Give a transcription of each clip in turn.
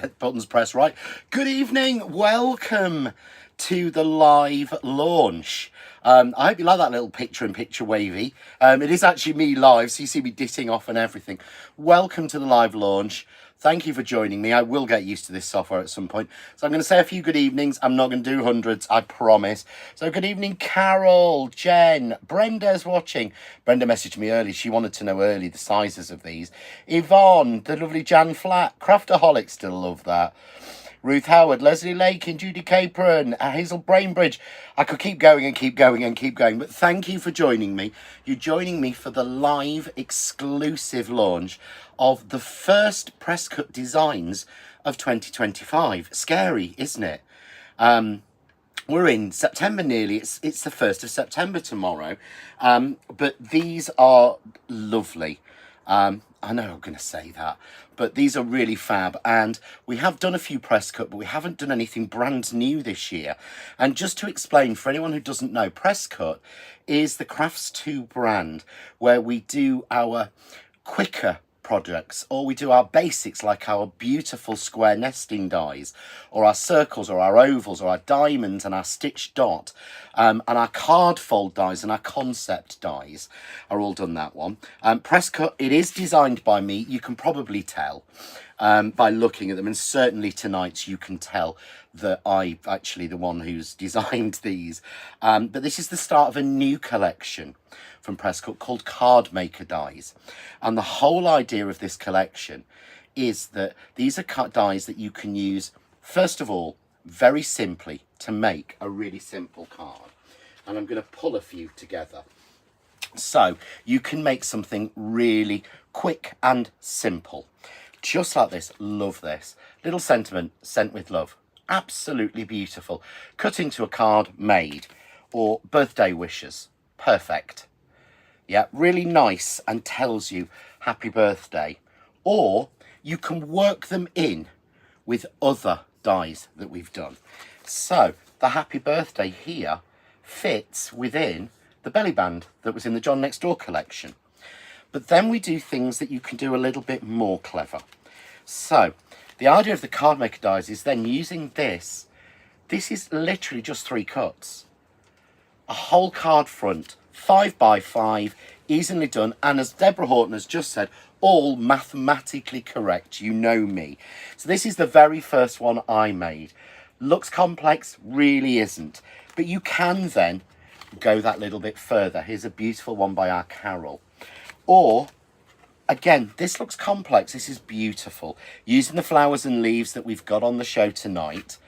Get buttons pressed right. Good evening. Welcome to the live launch. I hope you like that little picture-in-picture wavy. It is actually me live, so you see me ditting off and everything. Welcome to the live launch. Thank you for joining me. I will get used to this software at some point. So I'm going to say a few good evenings. I'm not going to do hundreds, I promise. So good evening, Carol, Jen, Brenda's watching. Brenda messaged me early. She wanted to know early the sizes of these. Yvonne, the lovely Jan Flat, Craftaholic, still love that. Ruth Howard, Leslie Lake, and Judy Capron, Hazel Brainbridge. I could keep going and keep going and keep going, but thank you for joining me. You're joining me for the live exclusive launch of the first press cut designs of 2025. Scary, isn't it? We're in September nearly. It's the 1st of September tomorrow. But these are lovely. I know I'm going to say that, but these are really fab. And we have done a few press cut, but we haven't done anything brand new this year. And just to explain, for anyone who doesn't know, press cut is the Crafts 2 brand where we do our quicker projects, or we do our basics like our beautiful square nesting dies, or our circles, or our ovals, or our diamonds, and our stitch dot, and our card fold dies and our concept dies are all done that one. Press cut, it is designed by me. You can probably tell by looking at them, and certainly tonight you can tell that I'm actually the one who's designed these. But this is the start of a new collection from Presscut called Card Maker Dies. And the whole idea of this collection is that these are dies that you can use, first of all, very simply to make a really simple card. And I'm going to pull a few together. So you can make something really quick and simple. Just like this. Love this. Little sentiment sent with love. Absolutely beautiful. Cut into a card, made. Or birthday wishes. Perfect. Yeah, really nice and tells you happy birthday. Or you can work them in with other dies that we've done. So the happy birthday here fits within the belly band that was in the John Next Door collection. But then we do things that you can do a little bit more clever. So the idea of the Card Maker dies is then using this. This is literally just 3 cuts. A whole card front, 5 by 5, easily done. And as Deborah Horton has just said, all mathematically correct. You know me. So this is the very first one I made. Looks complex, really isn't. But you can then go that little bit further. Here's a beautiful one by our Carol. Or, again, this looks complex. This is beautiful. Using the flowers and leaves that we've got on the show tonight,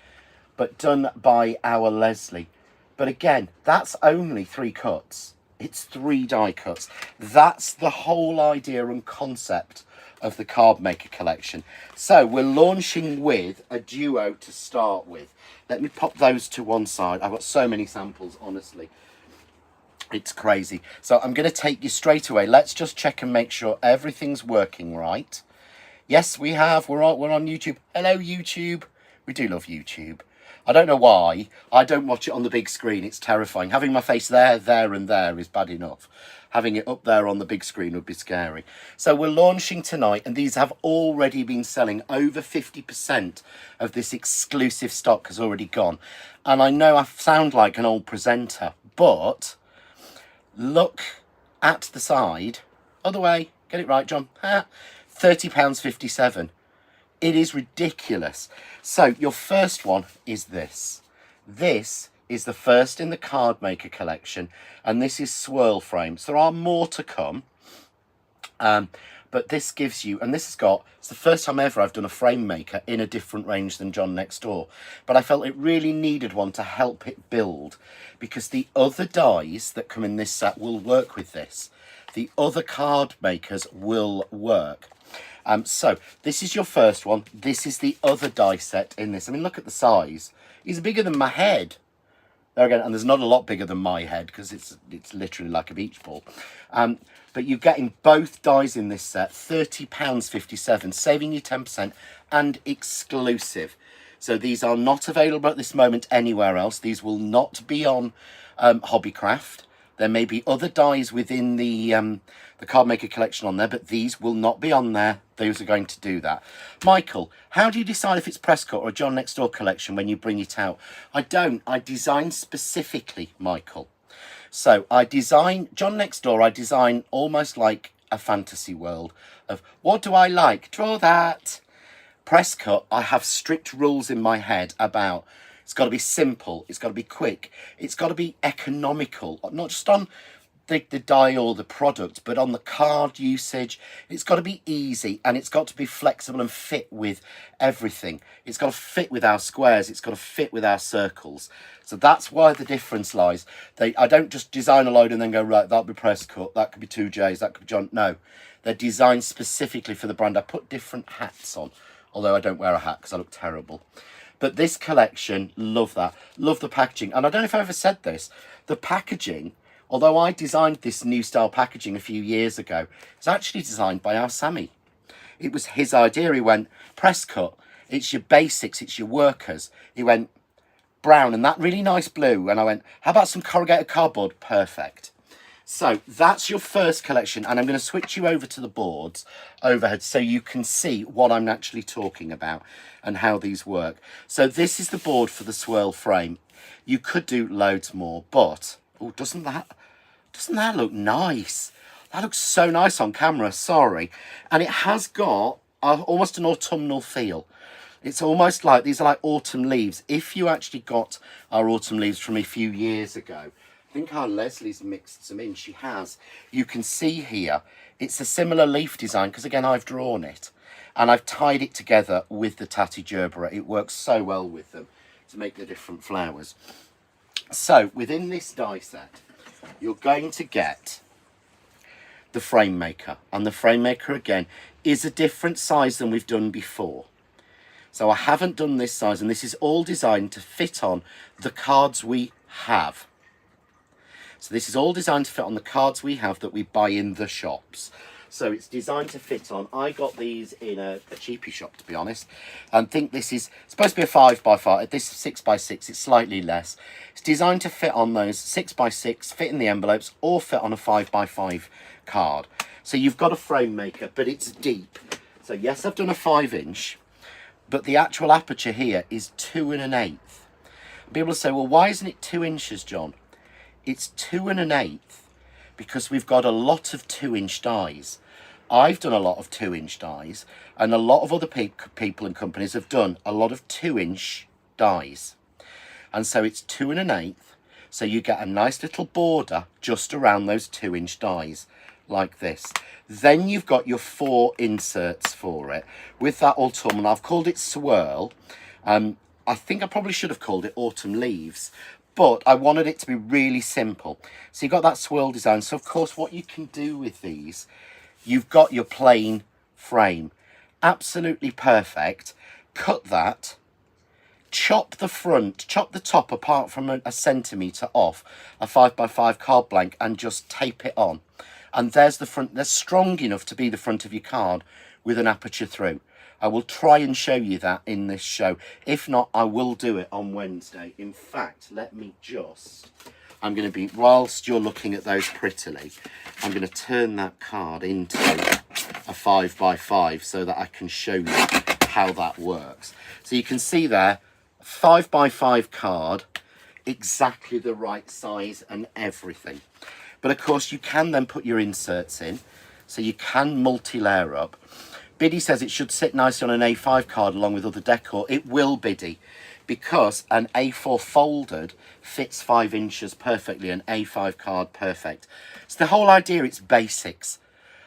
but done by our Leslie. But again, that's only 3 cuts. It's 3 die cuts. That's the whole idea and concept of the Card Maker collection. So we're launching with a duo to start with. Let me pop those to one side. I've got so many samples, honestly. It's crazy. So I'm going to take you straight away. Let's just check and make sure everything's working right. Yes, we have. We're on YouTube. Hello, YouTube. We do love YouTube. I don't know why. I don't watch it on the big screen. It's terrifying. Having my face there, and there is bad enough. Having it up there on the big screen would be scary. So we're launching tonight, and these have already been selling. Over 50% of this exclusive stock has already gone. And I know I sound like an old presenter, but look at the side. Other way. Get it right, John. £30.57. It is ridiculous. So your first one is this. This is the first in the Card Maker collection, and this is Swirl frames. There are more to come, but this gives you, and this has got, it's the first time ever I've done a frame maker in a different range than John Next Door, but I felt it really needed one to help it build, because the other dies that come in this set will work with this. The other card makers will work. So this is your first one. This is the other die set in this. I mean, look at the size. He's bigger than my head. There again, and there's not a lot bigger than my head because it's literally like a beach ball. But you're getting both dies in this set, £30.57, saving you 10% and exclusive. So these are not available at this moment anywhere else. These will not be on Hobbycraft. There may be other dies within the card maker collection on there, but these will not be on there. Those are going to do that. Michael, how do you decide if it's Prescott or a John Next Door collection when you bring it out? I don't. I design specifically, Michael. So I design, John Next Door, I design almost like a fantasy world of what do I like? Draw that. Prescott, I have strict rules in my head about it's got to be simple, it's got to be quick, it's got to be economical, not just on the die or the product, but on the card usage. It's got to be easy and it's got to be flexible and fit with everything. It's got to fit with our squares, it's got to fit with our circles. So that's why the difference lies. I don't just design a load and then go, right, that'll be Prescott, that could be 2Js, that could be John. No, they're designed specifically for the brand. I put different hats on, although I don't wear a hat because I look terrible. But this collection, love that. Love the packaging. And I don't know if I ever said this. The packaging, although I designed this new style packaging a few years ago, it's actually designed by our Sammy. It was his idea. He went, Prescott, it's your basics, it's your workers. He went, brown and that really nice blue. And I went, how about some corrugated cardboard? Perfect. So that's your first collection, and I'm going to switch you over to the boards overhead so you can see what I'm actually talking about and how these work. So this is the board for the swirl frame. You could do loads more, but oh, doesn't that look nice? That looks so nice on camera, sorry. And it has got almost an autumnal feel. It's almost like these are like autumn leaves. If you actually got our autumn leaves from a few years ago, I think our Leslie's mixed some in. She has. You can see here, it's a similar leaf design because, again, I've drawn it. And I've tied it together with the Tatty Gerbera. It works so well with them to make the different flowers. So, within this die set, you're going to get the frame maker. And the frame maker, again, is a different size than we've done before. So I haven't done this size, and this is all designed to fit on the cards we have. So this is all designed to fit on the cards we have that we buy in the shops. So it's designed to fit on. I got these in a cheapy shop, to be honest, and think this is supposed to be a 5x5. This is 6x6. It's slightly less. It's designed to fit on those 6x6, fit in the envelopes, or fit on a 5x5 card. So you've got a frame maker, but it's deep. So yes, I've done a 5-inch, but the actual aperture here is 2 1/8. People will say, well, why isn't it 2 inches, John? It's 2 1/8 because we've got a lot of 2-inch dies. I've done a lot of 2-inch dies, and a lot of other people and companies have done a lot of 2-inch dies. And so it's 2 1/8, so you get a nice little border just around those 2-inch dies, like this. Then you've got your 4 inserts for it with that autumn, I've called it Swirl. I think I probably should have called it Autumn Leaves, but I wanted it to be really simple. So you've got that swirl design. So of course what you can do with these, you've got your plain frame. Absolutely perfect. Cut that. Chop the front, chop the top apart from a centimetre off a 5x5 card blank and just tape it on. And there's the front. They're strong enough to be the front of your card with an aperture through. I will try and show you that in this show. If not, I will do it on Wednesday. In fact, let me just... I'm going to be, whilst you're looking at those prettily, I'm going to turn that card into a 5x5 so that I can show you how that works. So you can see there, 5x5 card, exactly the right size and everything. But of course, you can then put your inserts in, so you can multi-layer up. Biddy says it should sit nicely on an A5 card along with other decor. It will, Biddy, because an A4 folded fits 5 inches perfectly, an A5 card perfect. So the whole idea, it's basics.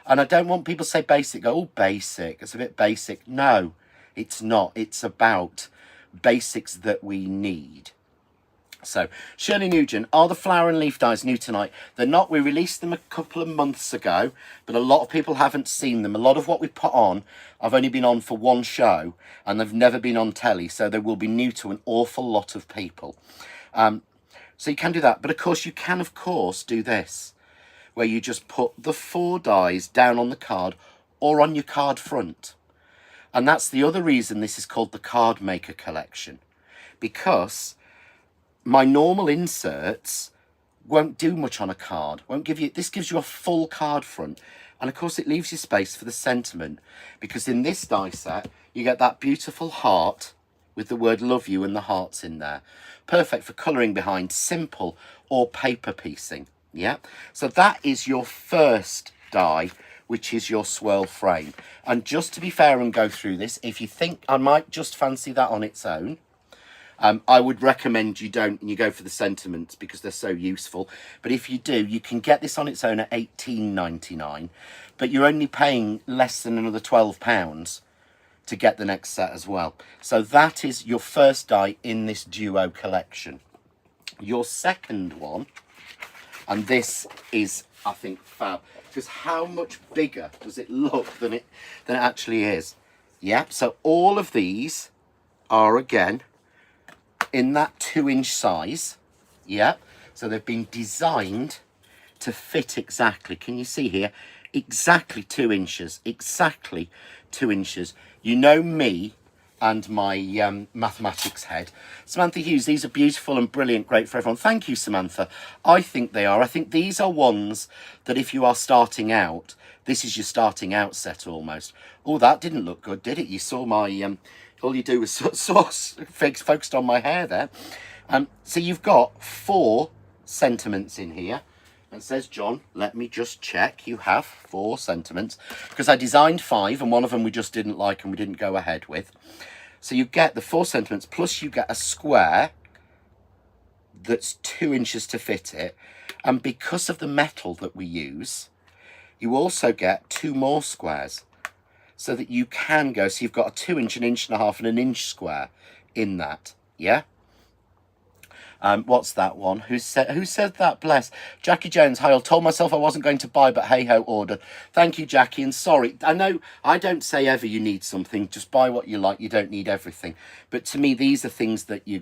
And I don't want people to say basic, go, oh, basic, it's a bit basic. No, it's not. It's about basics that we need. So, Shirley Nugent, are the flower and leaf dies new tonight? They're not. We released them a couple of months ago, but a lot of people haven't seen them. A lot of what we put on, I've only been on for one show, and they've never been on telly, so they will be new to an awful lot of people. So you can do that. But of course, you can, of course, do this, where you just put the 4 dies down on the card or on your card front. And that's the other reason this is called the Card Maker Collection, because my normal inserts won't do much on a card, won't give you, this gives you a full card front. And of course it leaves you space for the sentiment, because in this die set, you get that beautiful heart with the word love you and the hearts in there. Perfect for colouring behind, simple or paper piecing. Yeah, so that is your first die, which is your swirl frame. And just to be fair and go through this, if you think I might just fancy that on its own, I would recommend you don't, and you go for the sentiments because they're so useful. But if you do, you can get this on its own at £18.99, but you're only paying less than another £12 to get the next set as well. So that is your first die in this duo collection. Your second one, and this is, I think, fab, because how much bigger does it look than it actually is? Yeah, so all of these are, again, in that 2-inch size. Yeah, so they've been designed to fit exactly. Can you see here? Exactly 2 inches. Exactly 2 inches. You know me and my mathematics head. Samantha Hughes, these are beautiful and brilliant, great for everyone. Thank you, Samantha. I think they are. I think these are ones that if you are starting out, this is your starting out set almost. Oh, that didn't look good, did it? You saw my, all you do was focused on my hair there. So you've got 4 sentiments in here. And says, John, let me just check. You have 4 sentiments, because I designed 5 and one of them we just didn't like and we didn't go ahead with. So you get the 4 sentiments, plus you get a square that's 2 inches to fit it. And because of the metal that we use, you also get 2 more squares, so that you can go, so you've got a 2 inch, an inch and a half and an inch square in that. Yeah. What's that one? Who said that? Bless. Jackie Jones. Hi, I told myself I wasn't going to buy, but hey ho, ordered. Thank you, Jackie. And sorry, I know I don't say ever you need something. Just buy what you like. You don't need everything. But to me, these are things that you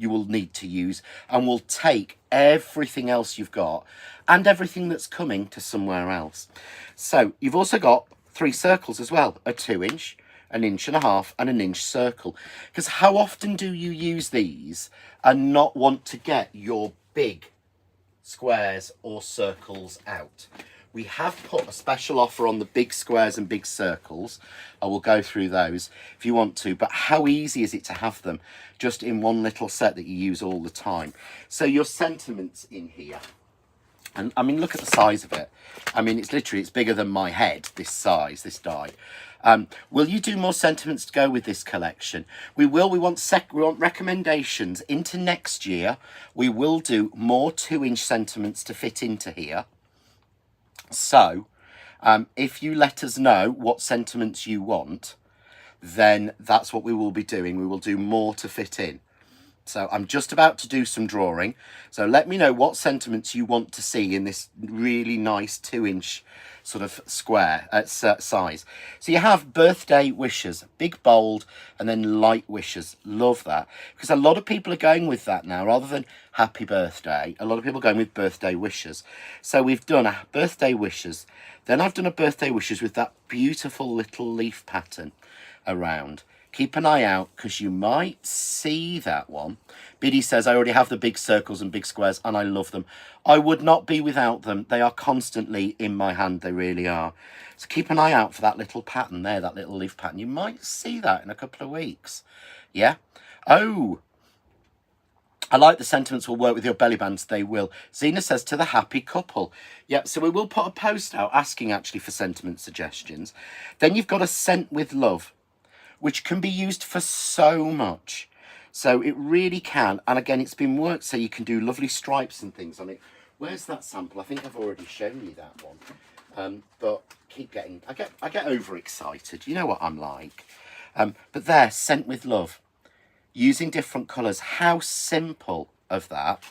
will need to use, and will take everything else you've got and everything that's coming to somewhere else. So you've also got 3 circles as well: a 2 inch, an inch and a half and an inch circle. Because how often do you use these and not want to get your big squares or circles out? We have put a special offer on the big squares and big circles. I will go through those if you want to, but how easy is it to have them just in one little set that you use all the time? So your sentiments in here, and I mean, look at the size of it. I mean, it's literally, it's bigger than my head, this size, this die. Will you do more sentiments to go with this collection? We will. We want recommendations into next year. We will do more 2-inch sentiments to fit into here. So if you let us know what sentiments you want, then that's what we will be doing. We will do more to fit in. So I'm just about to do some drawing. So let me know what sentiments you want to see in this really nice 2-inch sort of square size. So you have birthday wishes, big bold, and then light wishes. Love that, because a lot of people are going with that now rather than happy birthday. A lot of people are going with birthday wishes. So we've done a birthday wishes, then I've done a birthday wishes with that beautiful little leaf pattern around. Keep an eye out, because you might see that one. Biddy says, I already have the big circles and big squares and I love them. I would not be without them. They are constantly in my hand. They really are. So keep an eye out for that little pattern there, that little leaf pattern. You might see that in a couple of weeks. Yeah. Oh, I like the sentiments will work with your belly bands. They will. Zena says, to the happy couple. Yeah, so we will put a post out asking actually for sentiment suggestions. Then you've got a scent with love, which can be used for so much. So it really can. And again, it's been worked so you can do lovely stripes and things on it. Where's that sample? I think I've already shown you that one. But keep getting, I get overexcited. You know what I'm like. But there, scent with love. Using different colours. How simple of that.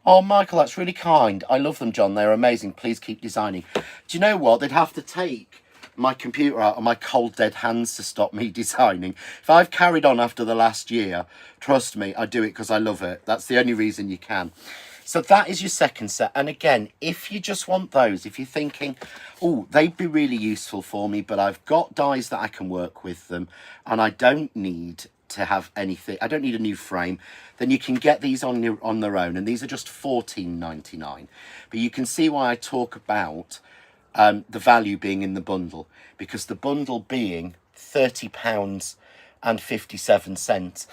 Oh, Michael, that's really kind. I love them, John. They're amazing. Please keep designing. Do you know what? They'd have to take my computer out of my cold dead hands to stop me designing. If I've carried on after the last year, trust me, I do it because I love it. That's the only reason you can. So that is your second set. And again, if you just want those, if you're thinking, oh, they'd be really useful for me, but I've got dies that I can work with them and I don't need to have anything. I don't need a new frame. Then you can get these on their own, and these are just $14.99. But you can see why I talk about the value being in the bundle, because the bundle being £30 and 57 cents.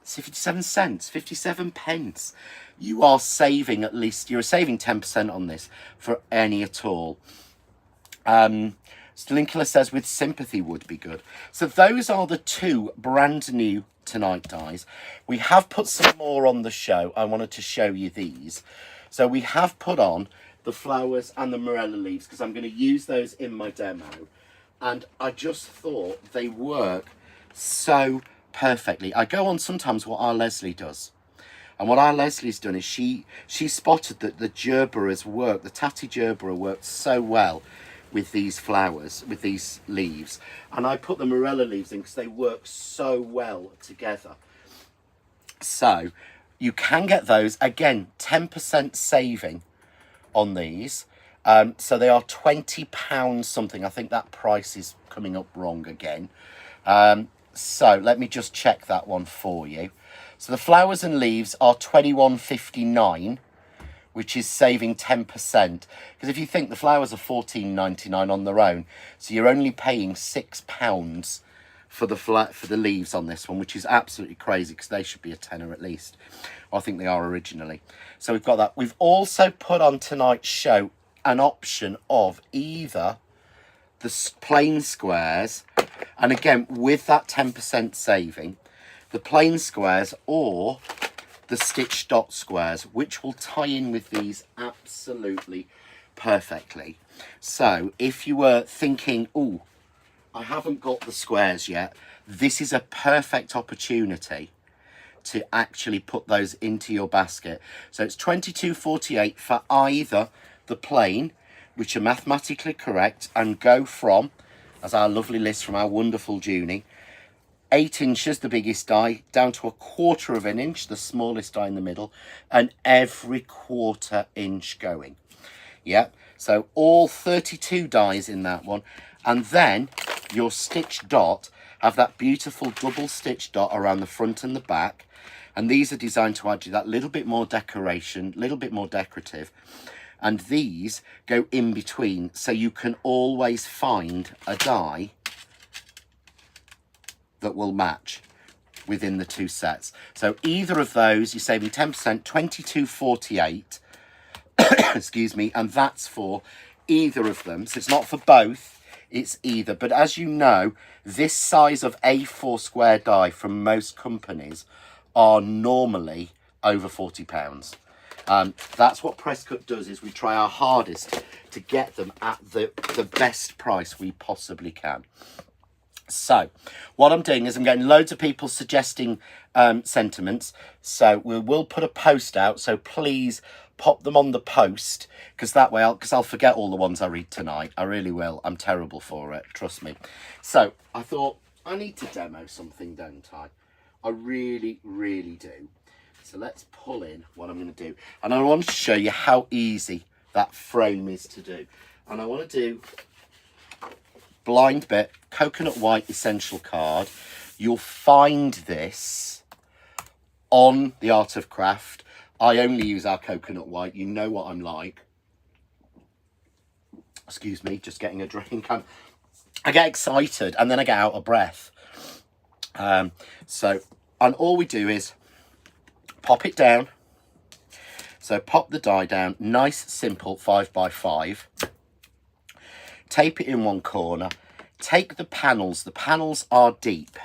57 pence. You are saving at least, you're saving 10% on this for any at all. Stelinkula says with sympathy would be good. So those are the two brand new Tonight dies. We have put some more on the show. I wanted to show you these. So we have put on the flowers and the morella leaves, because I'm going to use those in my demo. And I just thought they work so perfectly. I go on sometimes what our Leslie does. And what our Leslie's done is she spotted that the gerberas work, the tatty gerbera worked so well with these flowers, with these leaves. And I put the morella leaves in because they work so well together. So you can get those, again, 10% saving on these. So they are £20 something. I think that price is coming up wrong again. So let me just check that one for you. So the flowers and leaves are £21.59, which is saving 10%. Because if you think the flowers are £14.99 on their own, so you're only paying £6 for the leaves on this one, which is absolutely crazy, because they should be a tenner at least. Well, I think they are originally. So we've got that. We've also put on tonight's show an option of either the plain squares, and again with that 10% saving, the plain squares or the stitch dot squares, which will tie in with these absolutely perfectly. So if you were thinking, oh, I haven't got the squares yet, this is a perfect opportunity to actually put those into your basket. So it's $22.48 for either the plain, which are mathematically correct and go from, as our lovely list from our wonderful Junie, 8 inches, the biggest die, down to 1/4 of an inch, the smallest die in the middle, and every 1/4 inch going. Yeah, so all 32 dies in that one. And then your stitch dot have that beautiful double stitch dot around the front and the back. And these are designed to add you that little bit more decoration, little bit more decorative. And these go in between, so you can always find a die that will match within the two sets. So either of those, you're saving 10%, $22.48, excuse me, and that's for either of them. So it's not for both, it's either. But as you know, this size of A4 square die from most companies are normally over £40. That's what Presscut does, is we try our hardest to get them at the best price we possibly can. So what I'm doing is I'm getting loads of people suggesting sentiments. So we will put a post out. So please pop them on the post, because that way I'll forget all the ones I read tonight. I really will. I'm terrible for it. Trust me. So I thought I need to demo something, don't I? I really, really do. So let's pull in what I'm going to do. And I want to show you how easy that frame is to do. And I want to do blind bit, coconut white essential card. You'll find this on the Art of Craft. I only use our coconut white. You know what I'm like. Excuse me, just getting a drink. I get excited and then I get out of breath. And all we do is pop it down. So pop the die down, nice, simple 5x5. Tape it in one corner. Take the panels are deep,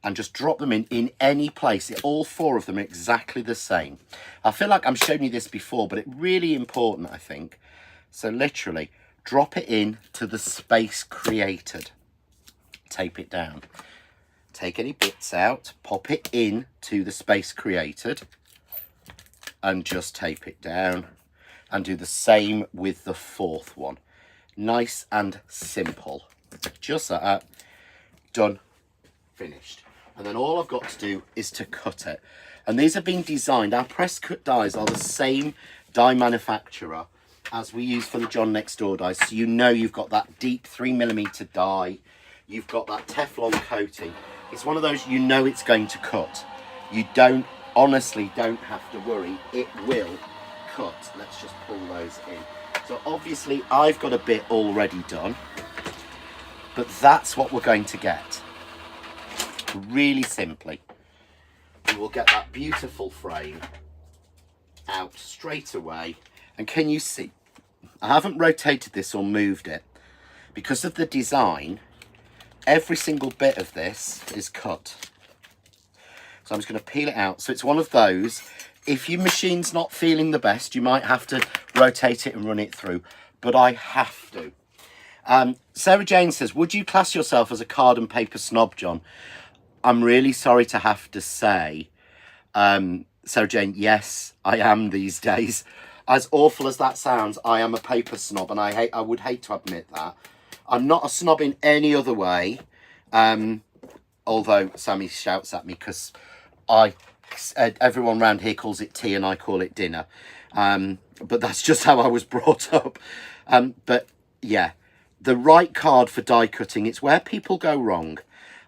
and just drop them in any place. All 4 of them are exactly the same. I feel like I'm showing you this before, but it's really important, I think. So literally drop it in to the space created. Tape it down. Take any bits out, pop it in to the space created, and just tape it down. And do the same with the 4th one. Nice and simple. Just like that. Done. Finished. And then all I've got to do is to cut it. And these have been designed, our press cut dies are the same die manufacturer as we use for the John Next Door dies. So you know you've got that deep 3mm die. you've got that Teflon coating. It's one of those, you know it's going to cut. You honestly don't have to worry, it will cut. Let's just pull those in. So obviously I've got a bit already done, but that's what we're going to get. Really simply, we will get that beautiful frame out straight away. And can you see, I haven't rotated this or moved it. Because of the design, every single bit of this is cut. So I'm just going to peel it out. So it's one of those, if your machine's not feeling the best, you might have to rotate it and run it through. But I have to. Sarah Jane says, would you class yourself as a card and paper snob, John? I'm really sorry to have to say, Sarah Jane, yes, I am these days. As awful as that sounds, I am a paper snob, and I would hate to admit that. I'm not a snob in any other way, although Sammy shouts at me because everyone around here calls it tea and I call it dinner. But that's just how I was brought up. But yeah, the right card for die cutting, it's where people go wrong.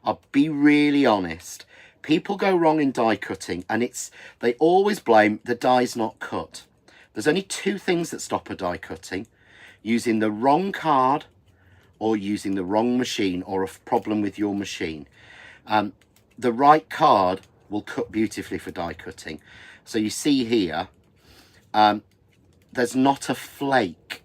I'll be really honest. People go wrong in die cutting, and they always blame the die's not cut. There's only two things that stop a die cutting: using the wrong card or using the wrong machine, or a problem with your machine. The right card will cut beautifully for die cutting. So you see here, there's not a flake.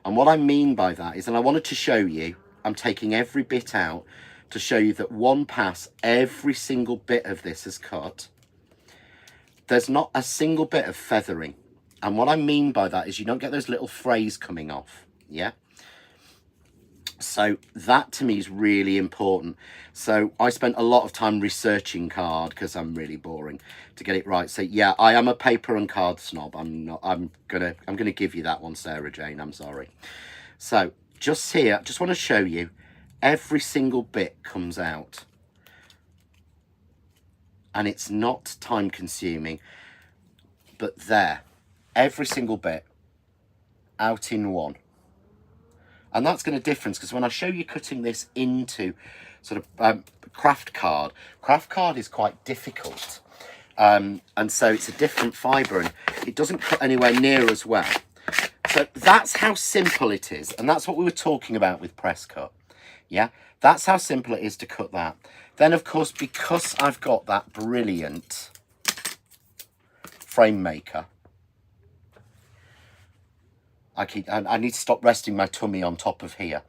And what I mean by that is, and I wanted to show you, I'm taking every bit out to show you that one pass, every single bit of this is cut. There's not a single bit of feathering. And what I mean by that is you don't get those little frays coming off, yeah? So that to me is really important. So I spent a lot of time researching card because I'm really boring to get it right. So yeah, I am a paper and card snob. I'm gonna give you that one, Sarah Jane. I'm sorry. So just here, just want to show you, every single bit comes out. And it's not time consuming, but there, every single bit out in one. And that's going to difference, because when I show you cutting this into sort of craft card is quite difficult. And so it's a different fibre, and it doesn't cut anywhere near as well. So that's how simple it is. And that's what we were talking about with press cut. Yeah, that's how simple it is to cut that. Then, of course, because I've got that brilliant frame maker, I need to stop resting my tummy on top of here.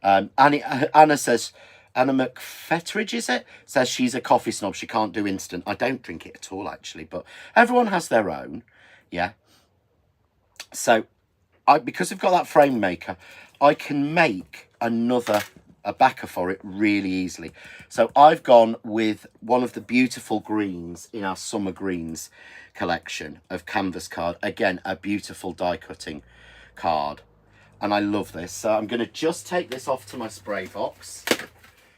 Anna says, Anna McFetteridge, is it? Says she's a coffee snob. She can't do instant. I don't drink it at all, actually. But everyone has their own. Yeah. So, because I've got that frame maker, I can make a backer for it really easily. So I've gone with one of the beautiful greens in our summer greens collection of canvas card. Again, a beautiful die cutting card, and I love this. So I'm going to just take this off to my spray box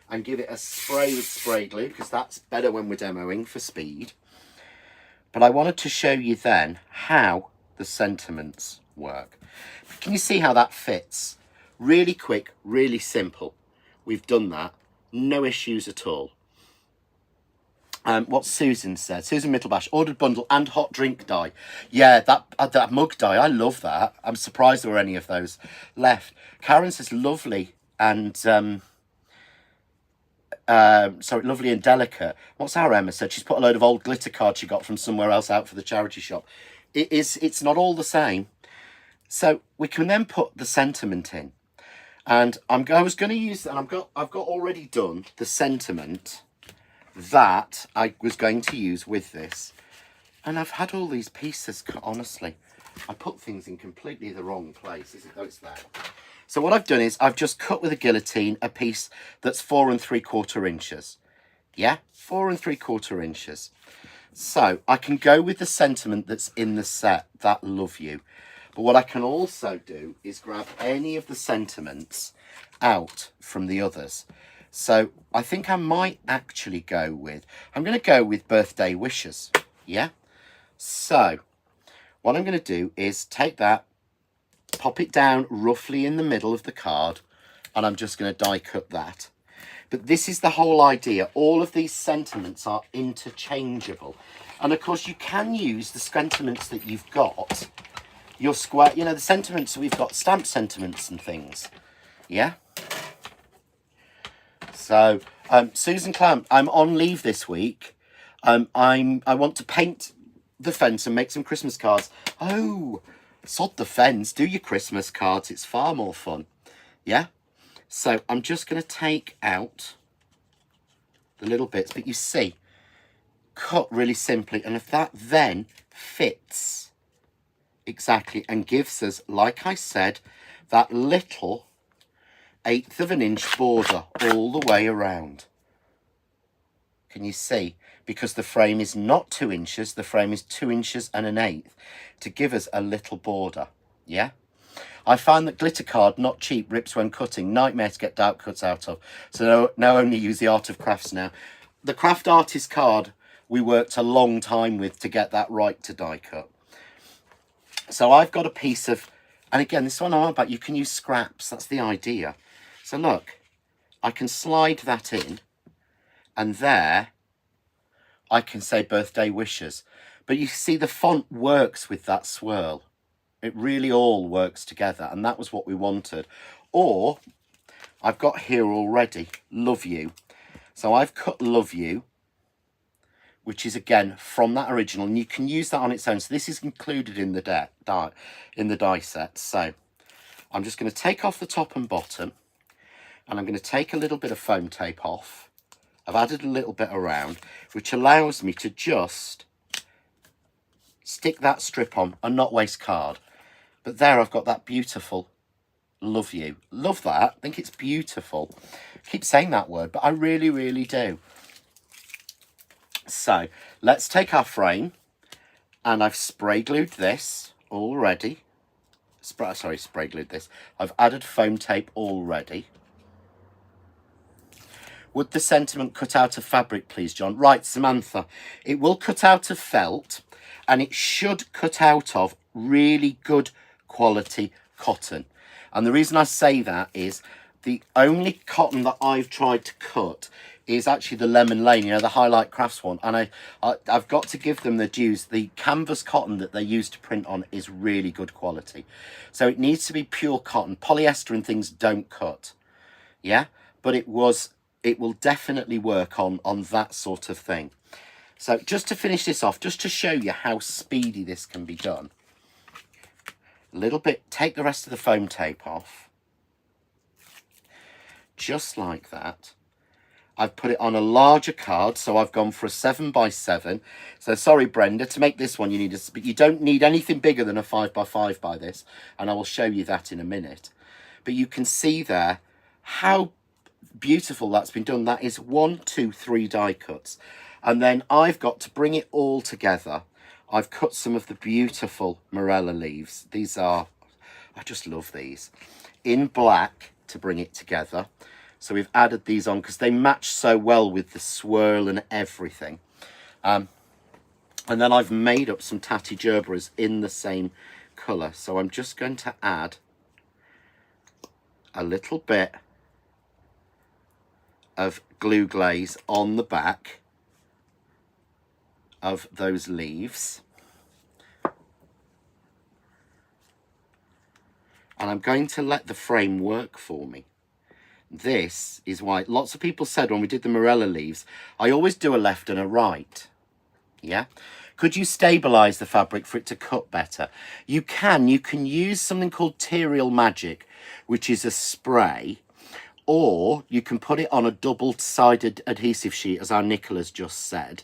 and give it a spray with spray glue, because that's better when we're demoing for speed. But I wanted to show you then how the sentiments work. Can you see how that fits? Really quick, really simple. We've done that, no issues at all. What Susan said, Susan Middlebash, ordered bundle and hot drink dye. Yeah, that mug dye, I love that. I'm surprised there were any of those left. Karen says lovely and sorry, lovely and delicate. What's our Emma said? She's put a load of old glitter cards she got from somewhere else out for the charity shop. It's not all the same. So we can then put the sentiment in. And I was going to use, and I've got already done the sentiment that I was going to use with this. And I've had all these pieces cut, honestly. I put things in completely the wrong place, isn't it? It's there. So what I've done is I've just cut with a guillotine a piece that's 4 3/4 inches. Yeah, 4 3/4 inches. So I can go with the sentiment that's in the set, that love you. But what I can also do is grab any of the sentiments out from the others. So I think I might actually go with, I'm going to go with birthday wishes. Yeah. So what I'm going to do is take that, pop it down roughly in the middle of the card, and I'm just going to die cut that. But this is the whole idea. All of these sentiments are interchangeable. And of course, you can use the sentiments that you've got, your square, you know, the sentiments that we've got, stamp sentiments and things. Yeah? So, Susan Clamp, I'm on leave this week. I want to paint the fence and make some Christmas cards. Oh, sod the fence. Do your Christmas cards. It's far more fun. Yeah? So, I'm just going to take out the little bits. But you see, cut really simply. And if that then fits exactly and gives us, like I said, that little 1/8 of an inch border all the way around. Can you see? Because the frame is not 2 inches, the frame is 2 inches and 1/8 to give us a little border. Yeah? I find that glitter card, not cheap, rips when cutting. Nightmare to get doubt cuts out of. So now only use the Art of Crafts now. The Craft Artist card, we worked a long time with to get that right to die cut. So I've got a piece of, and again, this one I'm on about, you can use scraps. That's the idea. So look, I can slide that in, and there I can say birthday wishes. But you see the font works with that swirl. It really all works together, and that was what we wanted. Or, I've got here already, love you. So I've cut love you, which is again from that original, and you can use that on its own. So this is included in the die set. So I'm just going to take off the top and bottom, and I'm going to take a little bit of foam tape off. I've added a little bit around, which allows me to just stick that strip on and not waste card. But there I've got that beautiful love you. Love that. I think it's beautiful. I keep saying that word, but I really, really do. So let's take our frame, and I've spray glued this already. Spray glued this. I've added foam tape already. Would the sentiment cut out of fabric, please, John? Right, Samantha. It will cut out of felt, and it should cut out of really good quality cotton. And the reason I say that is the only cotton that I've tried to cut is actually the Lemon Lane, you know, the Highlight Crafts one. And I've got to give them the dues. The canvas cotton that they use to print on is really good quality. So it needs to be pure cotton. Polyester and things don't cut. Yeah? But it will definitely work on that sort of thing. So just to finish this off, just to show you how speedy this can be done, a little bit, take the rest of the foam tape off, just like that. I've put it on a larger card, so I've gone for a 7x7. So sorry, Brenda, to make this one, you don't need anything bigger than a 5x5 by this, and I will show you that in a minute. But you can see there how beautiful that's been done. That is 1, 2, 3 die cuts, and then I've got to bring it all together. I've cut some of the beautiful morella leaves. These are, I just love these, in black to bring it together. So we've added these on because they match so well with the swirl and everything. And then I've made up some tatty gerberas in the same colour. So I'm just going to add a little bit of glue glaze on the back of those leaves. And I'm going to let the frame work for me. This is why lots of people said when we did the morella leaves, I always do a left and a right. Yeah? Could you stabilize the fabric for it to cut better? You can use something called Terial Magic, which is a spray, or you can put it on a double-sided adhesive sheet, as our Nicola's just said,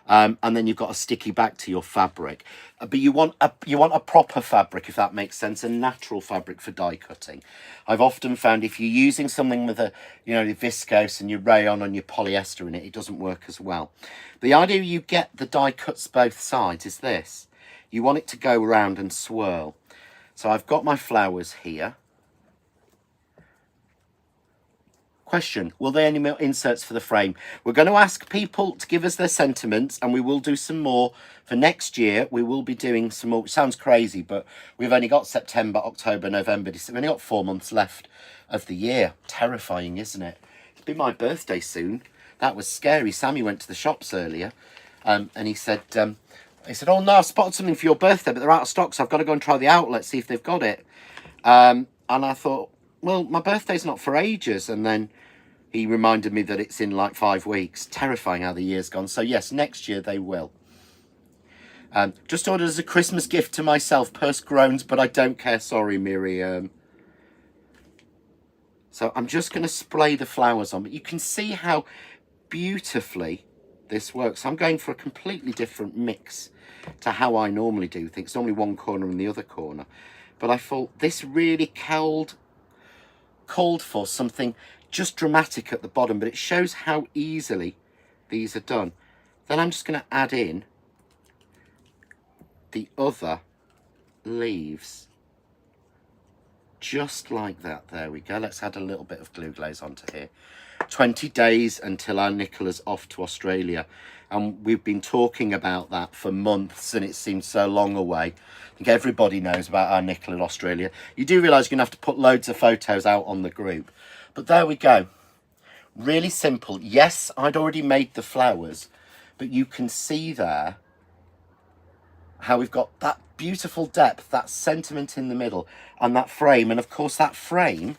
and then you've got a sticky back to your fabric. But you want a proper fabric, if that makes sense, a natural fabric for die cutting. I've often found if you're using something with a, you know, the viscose and your rayon and your polyester in it, it doesn't work as well. The idea you get the die cuts both sides is this. You want it to go around and swirl. So I've got my flowers here. Question, will there any more inserts for the frame? We're going to ask people to give us their sentiments, and we will do some more for next year. We will be doing some more. It sounds crazy, but we've only got September, October, November, December. We've only got 4 months left of the year. Terrifying, isn't it? It'll be my birthday soon. That was scary. Sammy went to the shops earlier, and he said, oh no, I've spotted something for your birthday, but they're out of stock, so I've got to go and try the outlet, see if they've got it. And I thought, well, my birthday's not for ages. And then he reminded me that it's in like 5 weeks. Terrifying how the year's gone. So yes, next year they will. Just ordered as a Christmas gift to myself. Purse groans, but I don't care. Sorry, Miriam. So I'm just going to spray the flowers on. But you can see how beautifully this works. I'm going for a completely different mix to how I normally do things. It's normally one corner and the other corner. But I thought this really called for something just dramatic at the bottom. But it shows how easily these are done. Then I'm just going to add in the other leaves. Just like that. There we go. Let's add a little bit of glue glaze onto here. 20 days until our Nicola's off to Australia. And we've been talking about that for months and it seems so long away. I think everybody knows about our Nicola in Australia. You do realise you're going to have to put loads of photos out on the group. But there we go. Really simple. Yes, I'd already made the flowers, but you can see there how we've got that beautiful depth, that sentiment in the middle, and that frame. And of course that frame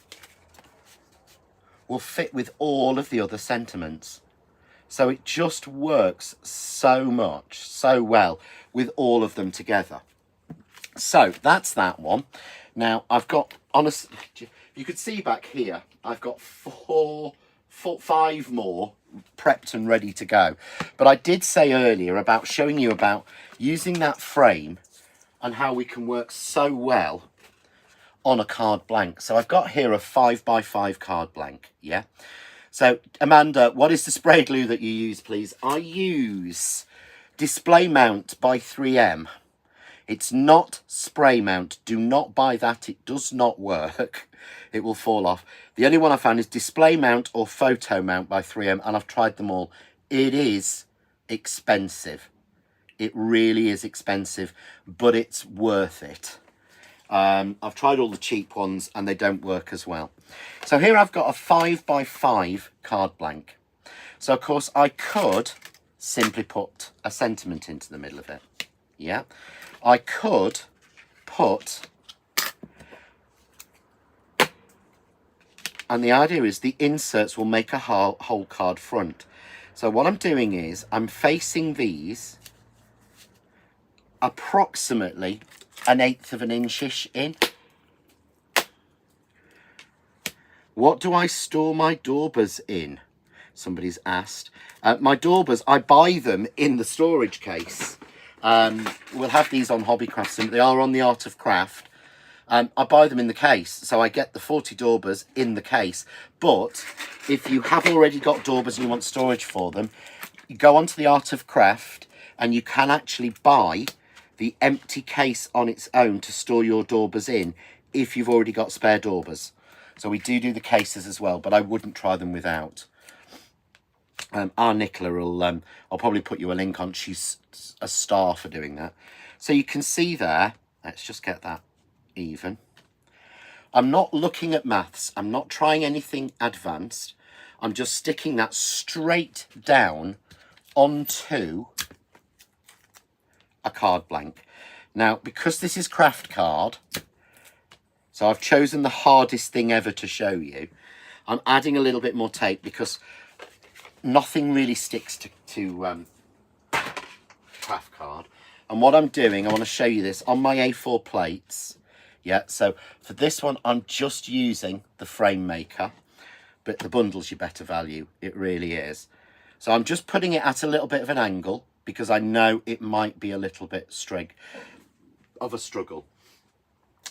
will fit with all of the other sentiments. So it just works so much, so well with all of them together. So that's that one. Now I've got, honestly, you could see back here, I've got 5 more prepped and ready to go. But I did say earlier about showing you about using that frame and how we can work so well on a card blank. So I've got here a 5x5 card blank, yeah? So Amanda, what is the spray glue that you use, please? I use Display Mount by 3M. It's not spray mount. Do not buy that. It does not work. It will fall off. The only one I found is Display Mount or Photo Mount by 3M, and I've tried them all. It is expensive. It really is expensive, but it's worth it. I've tried all the cheap ones and they don't work as well. So here I've got a 5x5 card blank. So of course I could simply put a sentiment into the middle of it. Yeah. I could put, and the idea is the inserts will make a whole card front. So what I'm doing is I'm facing these approximately 1/8 of an inch-ish in. What do I store my daubers in? Somebody's asked. My daubers, I buy them in the storage case. We'll have these on Hobbycraft soon. They are on the Art of Craft. I buy them in the case, so I get the 40 daubers in the case. But if you have already got daubers and you want storage for them, you go onto the Art of Craft and you can actually buy the empty case on its own to store your daubers in if you've already got spare daubers. So we do the cases as well, but I wouldn't try them without. Our Nicola will, I'll probably put you a link on. She's a star for doing that. So you can see there, let's just get that even. I'm not looking at maths. I'm not trying anything advanced. I'm just sticking that straight down onto a card blank. Now, because this is craft card, so I've chosen the hardest thing ever to show you. I'm adding a little bit more tape because nothing really sticks to craft card. And what I'm doing, I want to show you this on my A4 plates. Yeah, so for this one, I'm just using the frame maker, but the bundle's your better value. It really is. So I'm just putting it at a little bit of an angle because I know it might be a little bit of a struggle.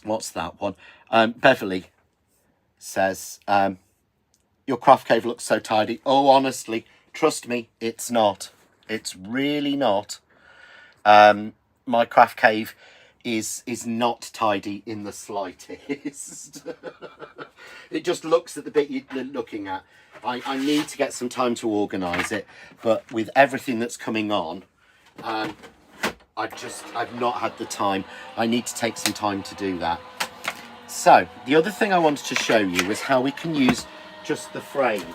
What's that one? Beverly says, your craft cave looks so tidy. Oh, honestly, trust me, it's not. It's really not. My craft cave is not tidy in the slightest. It just looks at the bit you're looking at. I need to get some time to organise it, but with everything that's coming on, I've not had the time. I need to take some time to do that. So the other thing I wanted to show you is how we can use just the frame.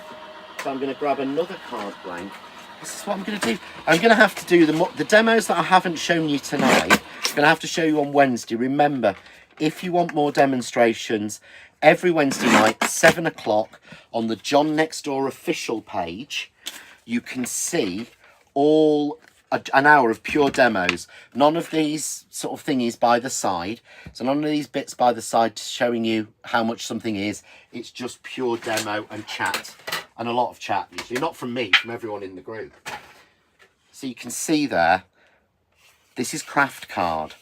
So I'm going to grab another card blank. This is what I'm going to do. I'm going to have to do the demos that I haven't shown you tonight. I'm going to have to show you on Wednesday. Remember, if you want more demonstrations, every Wednesday night, 7 o'clock, on the John Next Door official page, you can see all an hour of pure demos. None of these sort of thingies by the side. So none of these bits by the side showing you how much something is. It's just pure demo and chat. And a lot of chat, usually. Not from me, from everyone in the group. So you can see there, this is craft card.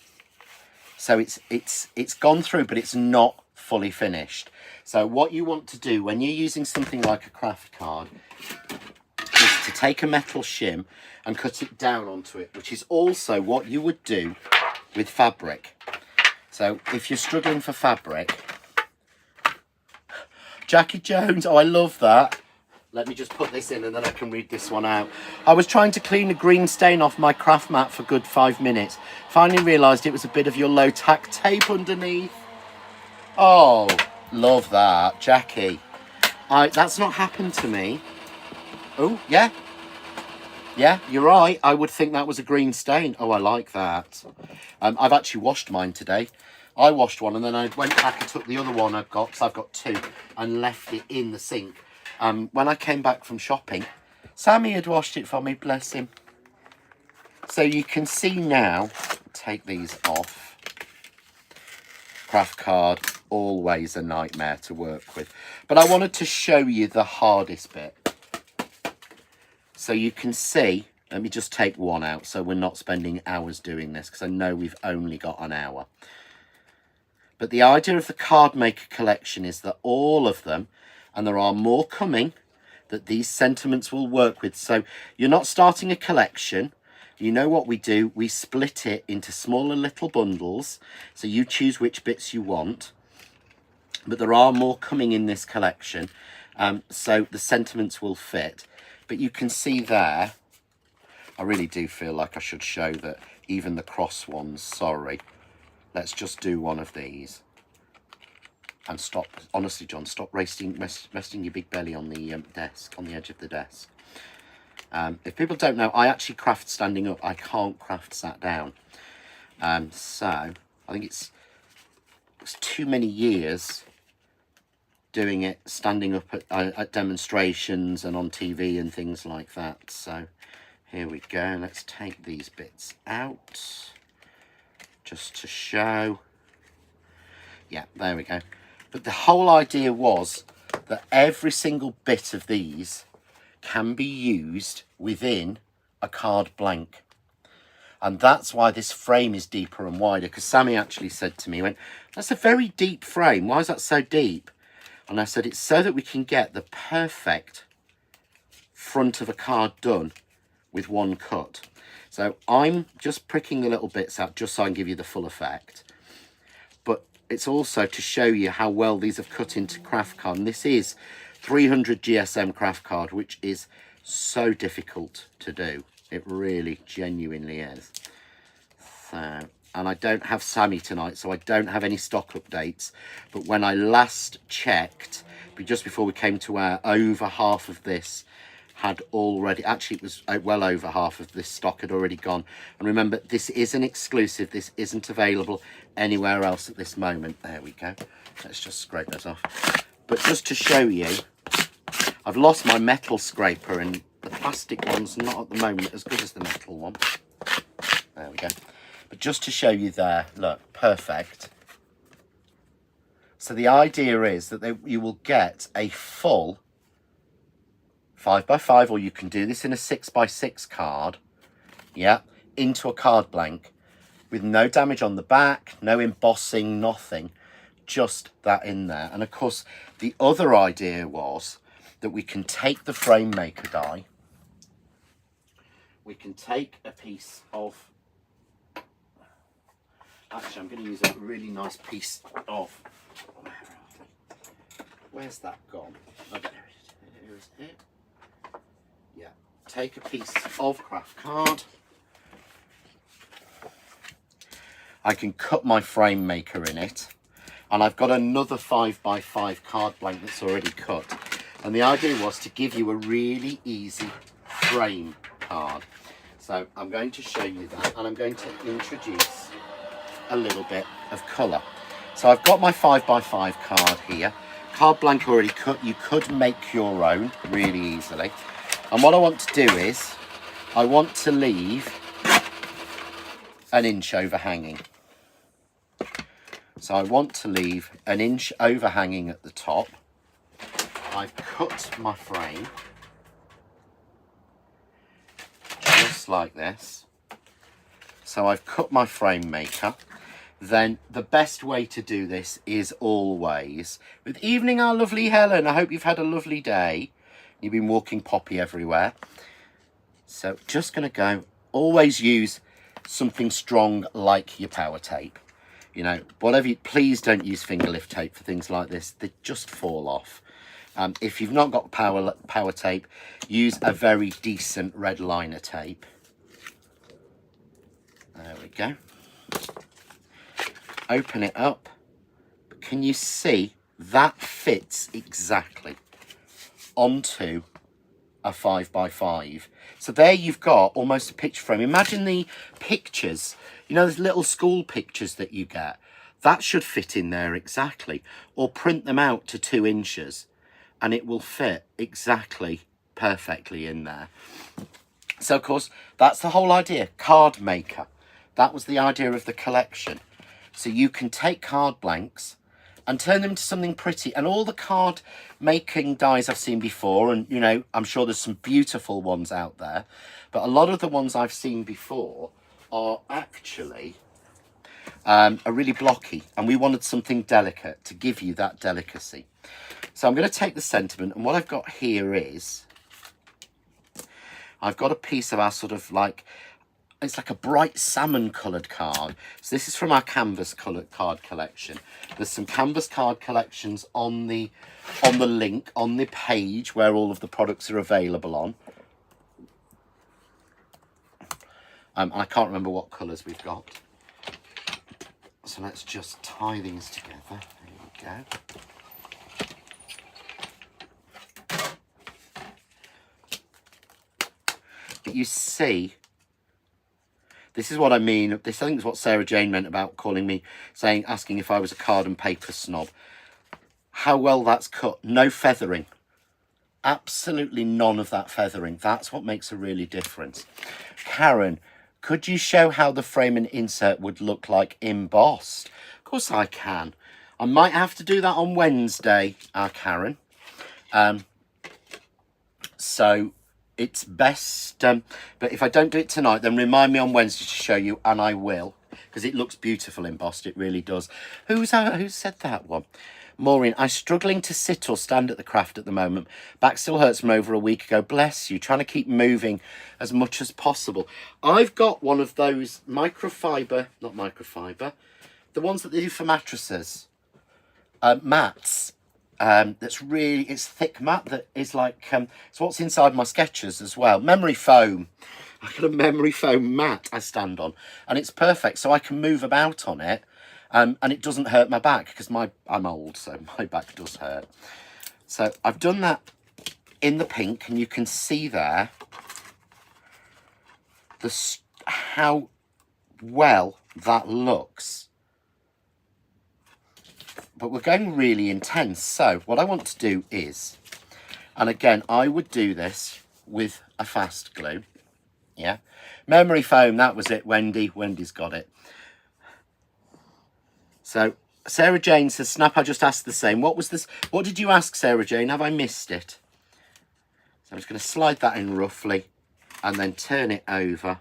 So it's gone through, but it's not fully finished. So what you want to do when you're using something like a craft card is to take a metal shim and cut it down onto it, which is also what you would do with fabric. So if you're struggling for fabric, Jackie Jones, oh, I love that. Let me just put this in and then I can read this one out. I was trying to clean a green stain off my craft mat for a good 5 minutes. Finally realised it was a bit of your low tack tape underneath. Oh, love that, Jackie. That's not happened to me. Oh, yeah. Yeah, you're right. I would think that was a green stain. Oh, I like that. I've actually washed mine today. I washed one and then I went back and took the other one I've got, because I've got 2, and left it in the sink. When I came back from shopping, Sammy had washed it for me, bless him. So you can see now, take these off. Craft card, always a nightmare to work with. But I wanted to show you the hardest bit. So you can see, let me just take one out so we're not spending hours doing this, because I know we've only got an hour. But the idea of the card maker collection is that all of them, and there are more coming, that these sentiments will work with. So you're not starting a collection. You know what we do? We split it into smaller little bundles. So you choose which bits you want. But there are more coming in this collection. So the sentiments will fit. But you can see there, I really do feel like I should show that even the cross ones, sorry. Let's just do one of these. And stop, honestly, John, stop resting your big belly on the desk, on the edge of the desk. If people don't know, I actually craft standing up. I can't craft sat down. So I think it's too many years doing it standing up at demonstrations and on TV and things like that. So here we go. Let's take these bits out just to show. Yeah, there we go. But the whole idea was that every single bit of these can be used within a card blank. And that's why this frame is deeper and wider, because Sammy actually said to me, he went, that's a very deep frame. Why is that so deep? And I said, it's so that we can get the perfect front of a card done with one cut. So I'm just pricking the little bits out just so I can give you the full effect. But it's also to show you how well these have cut into craft card. And this is 300 GSM craft card, which is so difficult to do. It really genuinely is. So, and I don't have Sammy tonight, so I don't have any stock updates. But when I last checked, just before we came to air, over half of this had already, actually it was well over half of this stock had already gone. And remember, this is an exclusive. This isn't available anywhere else at this moment. There we go. Let's just scrape those off. But just to show you, I've lost my metal scraper, and the plastic one's not at the moment as good as the metal one. There we go. But just to show you there, look, perfect. So the idea is that you will get a full 5x5, or you can do this in a 6x6 card, yeah, into a card blank with no damage on the back, no embossing, nothing, just that in there. And of course, the other idea was that we can take the frame maker die, we can take a piece of, actually I'm going to use a really nice piece of, where's that gone? Oh, there it is. Here. Yeah, take a piece of craft card. I can cut my frame maker in it, and I've got another 5x5 card blank that's already cut. And the idea was to give you a really easy frame card. So I'm going to show you that, and I'm going to introduce a little bit of colour. So I've got my 5x5 card here. Card blank already cut. You could make your own really easily. And what I want to do is, I want to leave an inch overhanging. So I want to leave an inch overhanging at the top. I've cut my frame just like this. So I've cut my frame maker. Then the best way to do this is always with evening, our lovely Helen. I hope you've had a lovely day. You've been walking Poppy everywhere. So just going to go, always use something strong like your power tape. You know, whatever you, please don't use finger lift tape for things like this. They just fall off. If you've not got power tape, use a very decent red liner tape. There we go. Open it up. Can you see that fits exactly onto a 5x5? So there you've got almost a picture frame. Imagine the pictures, you know, those little school pictures that you get. That should fit in there exactly. Or print them out to 2 inches and it will fit exactly perfectly in there. So of course, that's the whole idea. Card maker. That was the idea of the collection. So you can take card blanks and turn them into something pretty. And all the card making dies I've seen before, and you know, I'm sure there's some beautiful ones out there, but a lot of the ones I've seen before are actually are really blocky, and we wanted something delicate to give you that delicacy. So I'm going to take the sentiment, and what I've got here is I've got a piece of our sort of like, it's like a bright salmon coloured card. So this is from our canvas coloured card collection. There's some canvas card collections on the link, on the page where all of the products are available on. I can't remember what colours we've got. So let's just tie these together. There we go. But you see, this is what I mean. This, I think, is what Sarah Jane meant about calling me, asking if I was a card and paper snob. How well that's cut. No feathering. Absolutely none of that feathering. That's what makes a really difference. Karen, could you show how the frame and insert would look like embossed? Of course I can. I might have to do that on Wednesday, Karen. So it's best, but if I don't do it tonight, then remind me on Wednesday to show you, and I will, because it looks beautiful embossed. It really does. Who said that one? Maureen, I'm struggling to sit or stand at the craft at the moment. Back still hurts from over a week ago. Bless you. Trying to keep moving as much as possible. I've got one of those microfiber, not microfiber, the ones that they do for mattresses, mats. That's really, it's thick mat that is like, it's what's inside my Skechers as well. Memory foam. I got a memory foam mat I stand on, and it's perfect, so I can move about on it. And it doesn't hurt my back because I'm old, so my back does hurt. So I've done that in the pink, and you can see there how well that looks. But we're going really intense. So what I want to do is, and again, I would do this with a fast glue. Yeah, memory foam, that was it, Wendy. Wendy's got it. So Sarah Jane says, Snap, I just asked the same. What was this? What did you ask, Sarah Jane? Have I missed it? So I'm just going to slide that in roughly and then turn it over.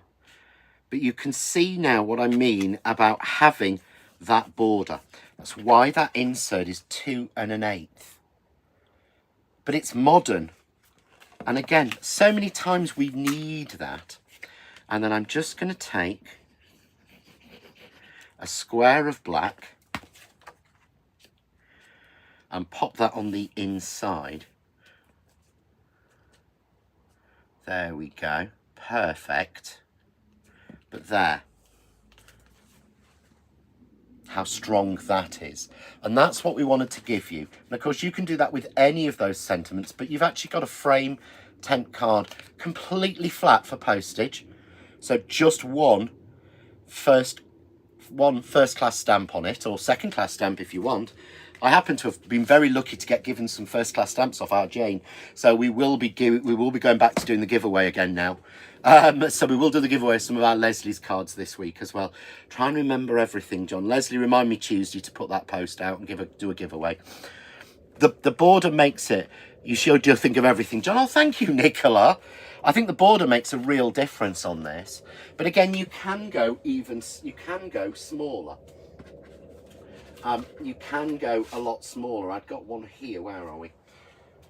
But you can see now what I mean about having that border. That's why that insert is 2 1/8. But it's modern. And again, so many times we need that. And then I'm just going to take a square of black and pop that on the inside. There we go. Perfect. But there. how strong that is. And that's what we wanted to give you. And of course you can do that with any of those sentiments, but you've actually got a frame tent card completely flat for postage. So just one first class stamp on it, or second class stamp if you want. I happen to have been very lucky to get given some first class stamps off our Jane, so we will be going back to doing the giveaway again now. So we will do the giveaway of some of our Leslie's cards this week as well. Try and remember everything, John. Leslie, remind me Tuesday to put that post out and do a giveaway. The border makes it. You should think of everything, John. Oh, thank you, Nicola. I think the border makes a real difference on this. But again, you can go smaller. You can go a lot smaller. I've got one here. Where are we?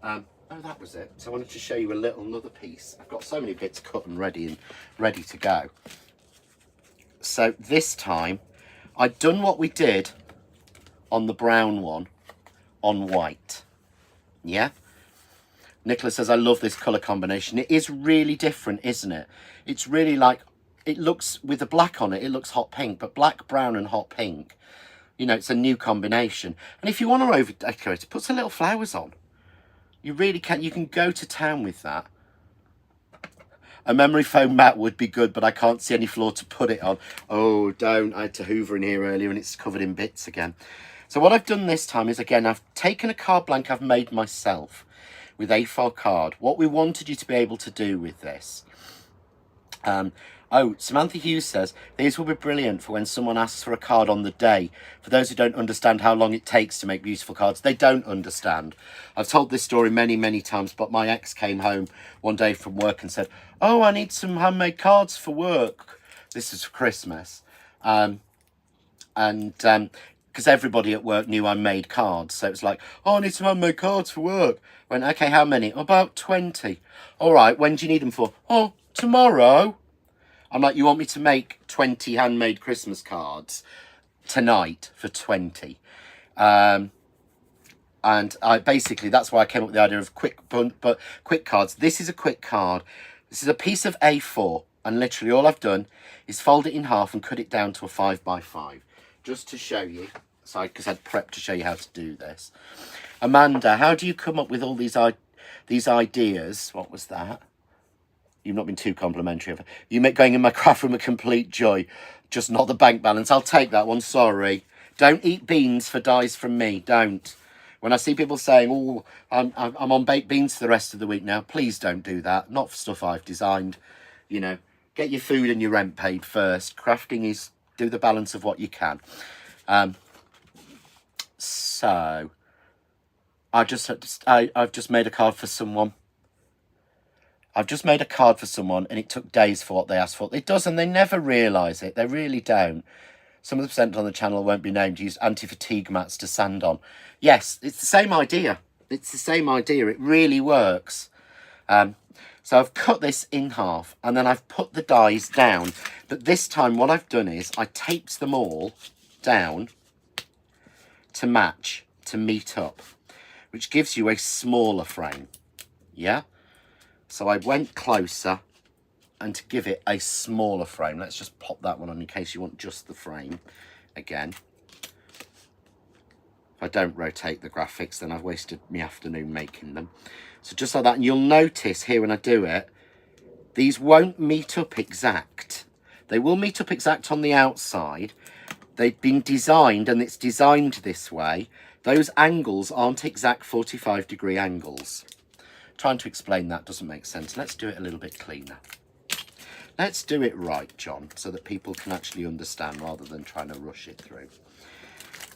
Oh, that was it. So I wanted to show you another piece. I've got so many bits cut and ready to go. So this time, I'd done what we did on the brown one on white. Yeah? Nicola says, I love this colour combination. It is really different, isn't it? It's really like, it looks, with the black on it, it looks hot pink, but black, brown and hot pink, you know, it's a new combination. And if you want to over decorate it, put some little flowers on. You really can. You can go to town with that. A memory foam mat would be good, but I can't see any floor to put it on. Oh, don't. I had to hoover in here earlier and it's covered in bits again. So what I've done this time is, again, I've taken a card blank I've made myself with A4 card. What we wanted you to be able to do with this. Oh, Samantha Hughes says, these will be brilliant for when someone asks for a card on the day. For those who don't understand how long it takes to make beautiful cards, they don't understand. I've told this story many, many times, but my ex came home one day from work and said, oh, I need some handmade cards for work. This is for Christmas. Because everybody at work knew I made cards. So it was like, oh, I need some handmade cards for work. I went, okay, how many? About 20. All right, when do you need them for? Oh, tomorrow. I'm like, you want me to make 20 handmade Christmas cards tonight for 20? And basically, that's why I came up with the idea of quick cards. This is a quick card. This is a piece of A4. And literally all I've done is fold it in half and cut it down to a 5x5. Just to show you. So, because I'd prepped to show you how to do this. Amanda, how do you come up with all these ideas? What was that? You've not been too complimentary of it. You make going in my craft room a complete joy. Just not the bank balance. I'll take that one, sorry. Don't eat beans for dies from me. Don't. When I see people saying, oh, I'm on baked beans for the rest of the week now, please don't do that. Not for stuff I've designed. You know, get your food and your rent paid first. Crafting is do the balance of what you can. So, I've just made a card for someone. I've just made a card for someone and it took days for what they asked for. It does, and they never realise it. They really don't. Some of the percent on the channel won't be named. Use anti-fatigue mats to sand on. Yes, it's the same idea. It's the same idea. It really works. So I've cut this in half and then I've put the dies down. But this time what I've done is I taped them all down to match, to meet up, which gives you a smaller frame. Yeah? So I went closer and to give it a smaller frame. Let's just pop that one on in case you want just the frame again. If I don't rotate the graphics, then I've wasted my afternoon making them. So just like that, and you'll notice here when I do it, these won't meet up exact. They will meet up exact on the outside. They've been designed, and it's designed this way. Those angles aren't exact 45-degree angles. Trying to explain that doesn't make sense. Let's do it a little bit cleaner. Let's do it right, John, so that people can actually understand rather than trying to rush it through.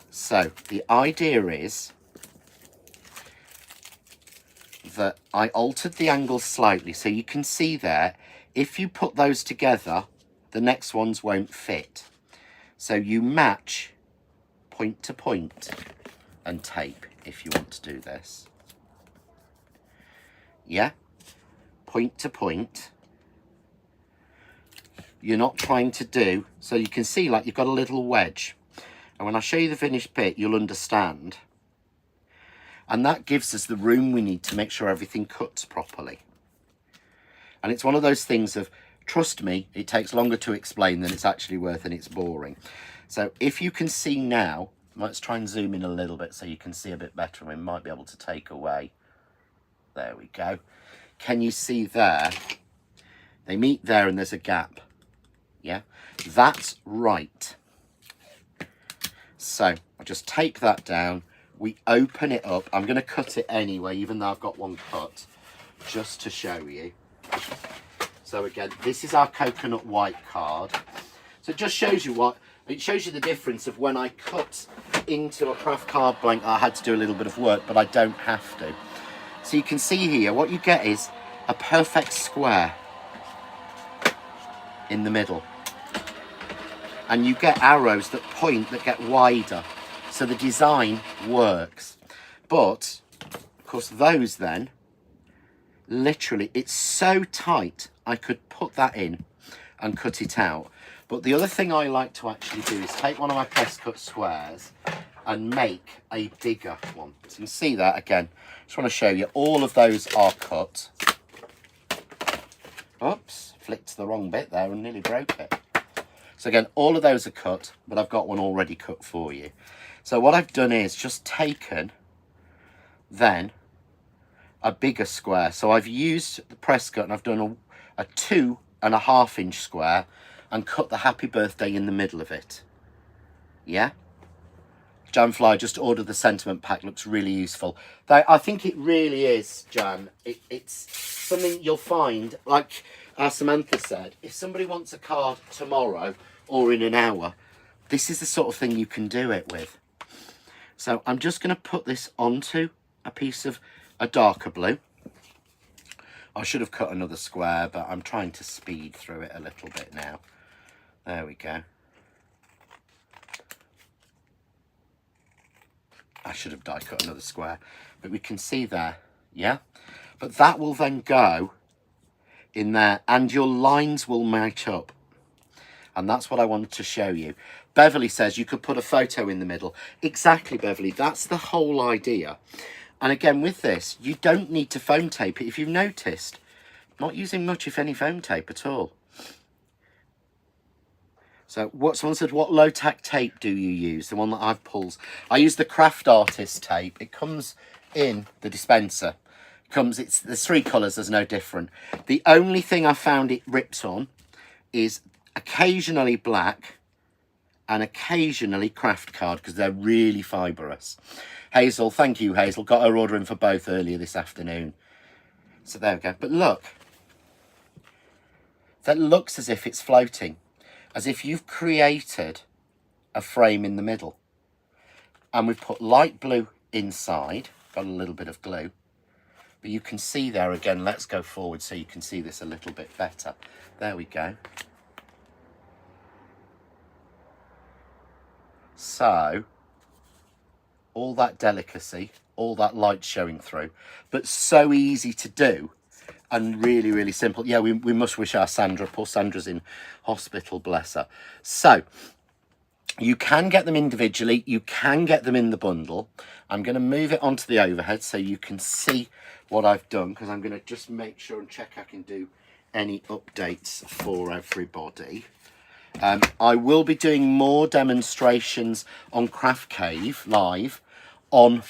So the idea is that I altered the angles slightly. So you can see there, if you put those together, the next ones won't fit. So you match point to point and tape if you want to do this. Yeah, point to point. You're not trying to do, so you can see like you've got a little wedge. And when I show you the finished bit, you'll understand. And that gives us the room we need to make sure everything cuts properly. And it's one of those things of, trust me, it takes longer to explain than it's actually worth and it's boring. So if you can see now, let's try and zoom in a little bit so you can see a bit better, and we might be able to take away. There we go. Can you see there? They meet there and there's a gap. Yeah, that's right. So I'll just take that down. We open it up. I'm going to cut it anyway, even though I've got one cut, just to show you. So again, this is our coconut white card. So it just shows you it shows you the difference of when I cut into a craft card blank, I had to do a little bit of work, but I don't have to. So you can see here, what you get is a perfect square in the middle. And you get arrows that point, that get wider. So the design works. But, of course, those then, literally, it's so tight, I could put that in and cut it out. But the other thing I like to actually do is take one of my press cut squares and make a bigger one. So you can see that again. Just want to show you, all of those are cut. Oops, flicked the wrong bit there and nearly broke it. So again, all of those are cut, but I've got one already cut for you. So what I've done is just taken then a bigger square. So I've used the press cut and I've done a 2.5 inch square and cut the happy birthday in the middle of it. Yeah? Janfly, just ordered the sentiment pack, looks really useful. I think it really is, Jan. It's something you'll find, like Samantha said, if somebody wants a card tomorrow or in an hour, this is the sort of thing you can do it with. So I'm just going to put this onto a piece of a darker blue. I should have cut another square, but I'm trying to speed through it a little bit now. There we go. I should have die cut another square, but we can see there, yeah? But that will then go in there and your lines will match up. And that's what I wanted to show you. Beverly says you could put a photo in the middle. Exactly, Beverly, that's the whole idea. And again, with this, you don't need to foam tape it. If you've noticed, not using much, if any, foam tape at all. So someone said, what low tack tape do you use? The one that I've pulled. I use the Craft Artist tape. It comes in the dispenser. There's 3 colours, there's no different. The only thing I found it rips on is occasionally black and occasionally craft card, because they're really fibrous. Hazel, thank you, Hazel. Got her order in for both earlier this afternoon. So there we go. But look, that looks as if it's floating. As if you've created a frame in the middle. And we've put light blue inside, got a little bit of glue. But you can see there again, let's go forward so you can see this a little bit better. There we go. So, all that delicacy, all that light showing through, but so easy to do. And really, really simple. Yeah, we must wish our Sandra. Poor Sandra's in hospital, bless her. So, you can get them individually. You can get them in the bundle. I'm going to move it onto the overhead so you can see what I've done, because I'm going to just make sure and check I can do any updates for everybody. I will be doing more demonstrations on Craft Cave live on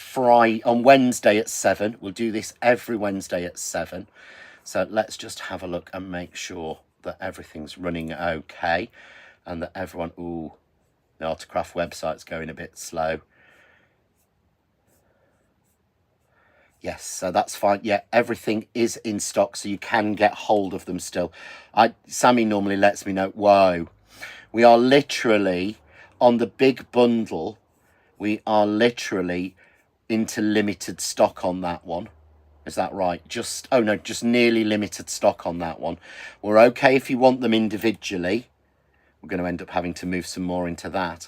Wednesday at 7. We'll do this every Wednesday at 7. So let's just have a look and make sure that everything's running okay and that everyone, ooh, the Artcraft website's going a bit slow. Yes, so that's fine. Yeah, everything is in stock, so you can get hold of them still. Sammy normally lets me know, whoa, we are literally on the big bundle. We are literally into limited stock on that one. Is that right? Just nearly limited stock on that one. We're okay if you want them individually. We're going to end up having to move some more into that.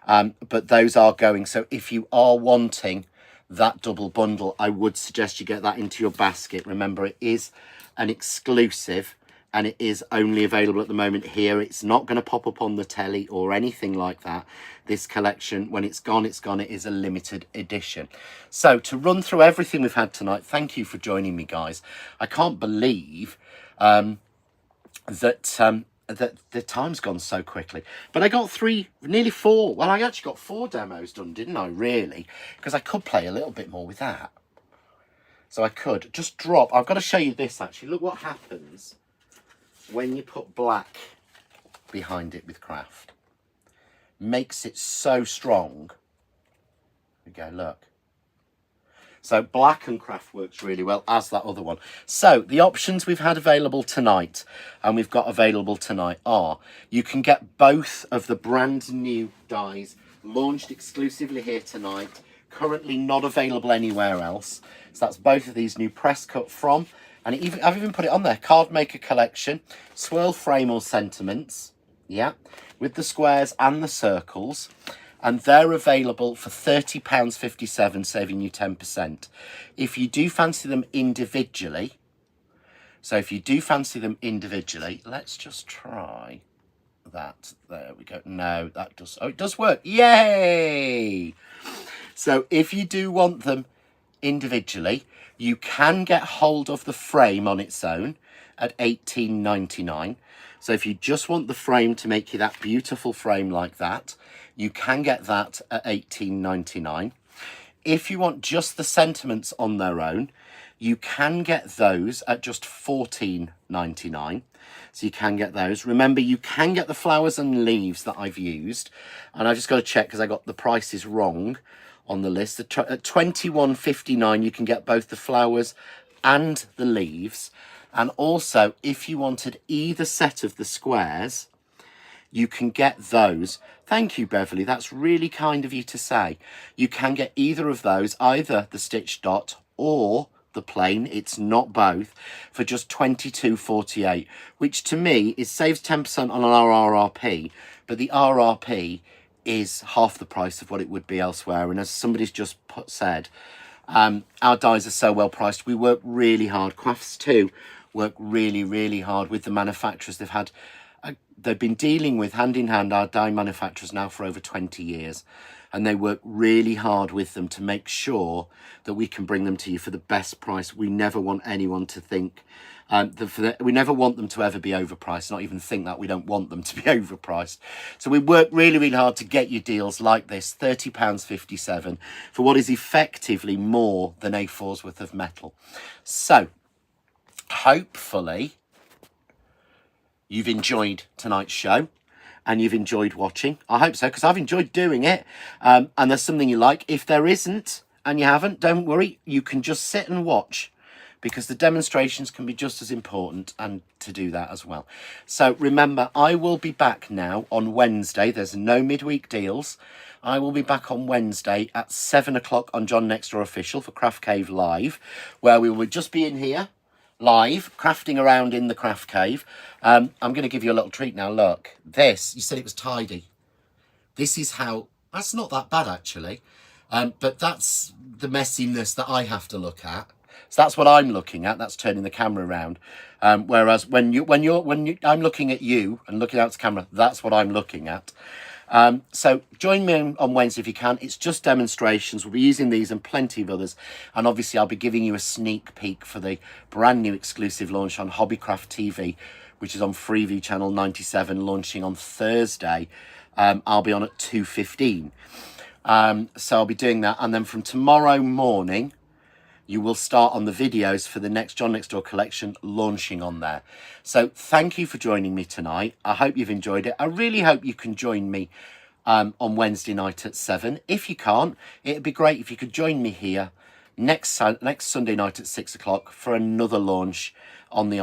But those are going. So if you are wanting that double bundle, I would suggest you get that into your basket. Remember, it is an exclusive and it is only available at the moment here. It's not going to pop up on the telly or anything like that. This collection, when it's gone, it's gone. It is a limited edition. So to run through everything we've had tonight, thank you for joining me, guys. I can't believe that the time's gone so quickly. But I got nearly 4. Well, I actually got 4 demos done, didn't I, really? Because I could play a little bit more with that. So I could just drop. I've got to show you this, actually. Look what happens when you put black behind it with craft. Makes it so strong. There we go, look. So black and craft works really well, as that other one. So the options we've had available tonight, and we've got available tonight, are you can get both of the brand new dies launched exclusively here tonight, currently not available anywhere else. So that's both of these new press cut from, and I've even put it on there, Card Maker Collection, Swirl Frame or Sentiments, yeah, with the squares and the circles. And they're available for £30.57, saving you 10%. If you do fancy them individually, let's just try that. There we go. No, that does, it does work. Yay! So if you do want them individually, you can get hold of the frame on its own at £18.99. So if you just want the frame to make you that beautiful frame like that, you can get that at £18.99. If you want just the sentiments on their own, you can get those at just £14.99. So you can get those. Remember, you can get the flowers and leaves that I've used. And I just got to check because I got the prices wrong on the list. At £21.59, you can get both the flowers and the leaves. And also, if you wanted either set of the squares, you can get those. Thank you, Beverly. That's really kind of you to say. You can get either of those, either the stitch dot or the plain. It's not both, for just £22.48, which to me saves 10% on our RRP, but the RRP is half the price of what it would be elsewhere. And as somebody's just said, our dies are so well priced. We work really hard. Crafts too work really, really hard with the manufacturers. They've been dealing with, hand in hand, our die manufacturers now for over 20 years. And they work really hard with them to make sure that we can bring them to you for the best price. We never want anyone to think, we never want them to ever be overpriced, not even think that. We don't want them to be overpriced. So we work really, really hard to get you deals like this, £30.57, for what is effectively more than A4's worth of metal. So, hopefully you've enjoyed tonight's show and you've enjoyed watching. I hope so, because I've enjoyed doing it. And there's something you like. If there isn't and you haven't, don't worry. You can just sit and watch, because the demonstrations can be just as important, and to do that as well. So remember, I will be back now on Wednesday. There's no midweek deals. I will be back on Wednesday at 7 o'clock on John Next Door Official for Craft Cave Live, where we will just be in here live, crafting around in the craft cave. I'm going to give you a little treat now. Look, this, you said it was tidy. This is how, that's not that bad actually, but that's the messiness that I have to look at. So that's what I'm looking at. That's turning the camera around. Whereas when I'm looking at you and looking out the camera, that's what I'm looking at. So join me on Wednesday if you can. It's just demonstrations. We'll be using these and plenty of others. And obviously I'll be giving you a sneak peek for the brand new exclusive launch on Hobbycraft TV, which is on Freeview Channel 97, launching on Thursday. I'll be on at 2:15. So I'll be doing that. And then from tomorrow morning, you will start on the videos for the next John Next Door collection launching on there. So thank you for joining me tonight. I hope you've enjoyed it. I really hope you can join me on Wednesday night at 7. If you can't, it'd be great if you could join me here next Sunday night at 6 o'clock for another launch on the